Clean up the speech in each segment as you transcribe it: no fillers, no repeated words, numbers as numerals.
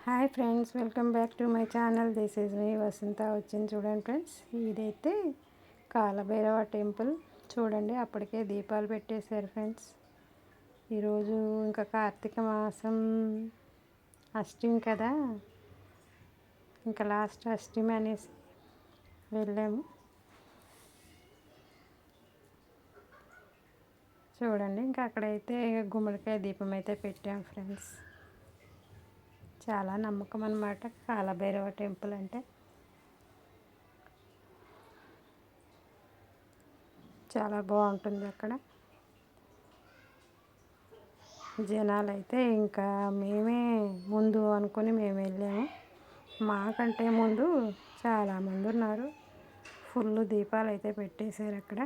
Hi friends, welcome back to my channel. This is మీ వసంత. వచ్చింది చూడండి ఫ్రెండ్స్, ఇదైతే కాలభైరవ టెంపుల్. చూడండి, అప్పటికే దీపాలు పెట్టేశారు ఫ్రెండ్స్. ఈరోజు ఇంకా కార్తీక మాసం అష్టమి కదా, ఇంకా లాస్ట్ అష్టమి అనేసి వెళ్ళాము. చూడండి, ఇంకా అక్కడైతే గుమ్మడికాయ దీపం అయితే పెట్టాము ఫ్రెండ్స్. చాలా నమ్మకం అన్నమాట కాలభైరవ టెంపుల్ అంటే. చాలా బాగుంటుంది అక్కడ. జనాలు అయితే ఇంకా మేమే ముందు అనుకుని మేము వెళ్ళాము. మాకంటే ముందు చాలామంది ఉన్నారు. ఫుల్ దీపాలు అయితే పెట్టేశారు అక్కడ.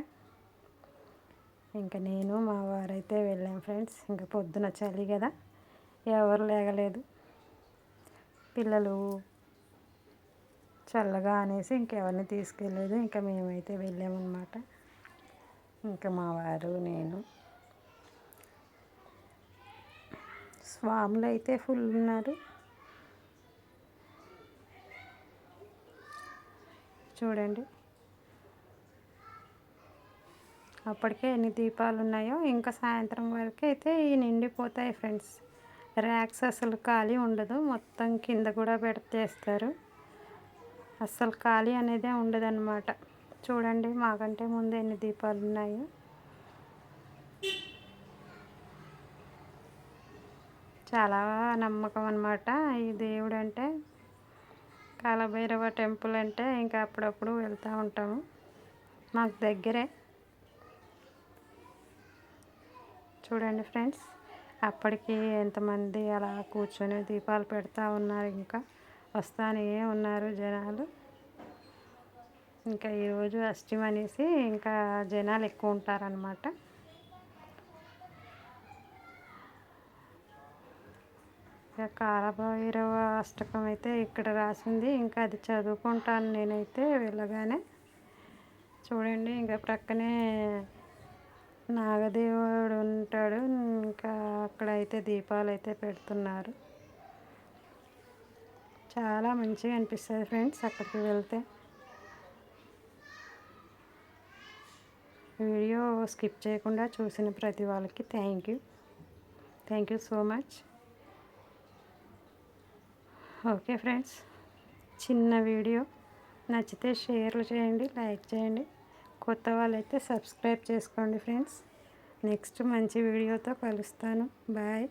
ఇంకా నేను మా వారైతే వెళ్ళాం ఫ్రెండ్స్. ఇంకా పొద్దున చలి కదా, ఎవరు లేగలేదు. పిల్లలు చల్లగా అనేసి ఇంకెవరిని తీసుకెళ్ళలేదు. ఇంకా మేమైతే వెళ్ళామన్నమాట. ఇంకా మా వారు, నేను. స్వాములు అయితే ఫుల్ ఉన్నారు. చూడండి, అప్పటికే ఎన్ని దీపాలు ఉన్నాయో ఇంకా సాయంత్రం వరకు అయితే ఇవి నిండిపోతాయి ఫ్రెండ్స్. ర్యాక్స్ అసలు ఖాళీ ఉండదు, మొత్తం కింద కూడా పెట్టేస్తారు. అస్సలు ఖాళీ అనేదే ఉండదన్నమాట. చూడండి, మాకంటే ముందు ఎన్ని దీపాలు ఉన్నాయో. చాలా నమ్మకం అన్నమాట ఈ దేవుడు అంటే. కాలభైరవ టెంపుల్ అంటే ఇంకా అప్పుడప్పుడు వెళ్తూ ఉంటాము, మాకు దగ్గరే. చూడండి ఫ్రెండ్స్, అప్పటికి ఎంతమంది అలా కూర్చొని దీపాలు పెడతా ఉన్నారు. ఇంకా వస్తానే ఉన్నారు జనాలు. ఇంకా ఈరోజు అష్టమి అనేసి ఇంకా జనాలు ఎక్కువ ఉంటారనమాట. ఇక కాలభైరవ అష్టకం అయితే ఇక్కడ రాసింది. ఇంకా అది చదువుకుంటాను నేనైతే వెళ్ళగానే. చూడండి, ఇంకా ప్రక్కనే నాగదేవుడు ఉంటాడు. ఇంకా అక్కడైతే దీపాలు అయితే పెడుతున్నారు. చాలా మంచిగా అనిపిస్తుంది ఫ్రెండ్స్ అక్కడికి వెళ్తే. వీడియో స్కిప్ చేయకుండా చూసిన ప్రతి వాళ్ళకి thank you so much. Okay friends, చిన్న వీడియో నచ్చితే షేర్లు చేయండి, లైక్ చేయండి. కొత్త వాళ్ళైతే సబ్స్క్రైబ్ చేసుకోండి ఫ్రెండ్స్. నెక్స్ట్ మంచి వీడియోతో కలుస్తాను. బాయ్.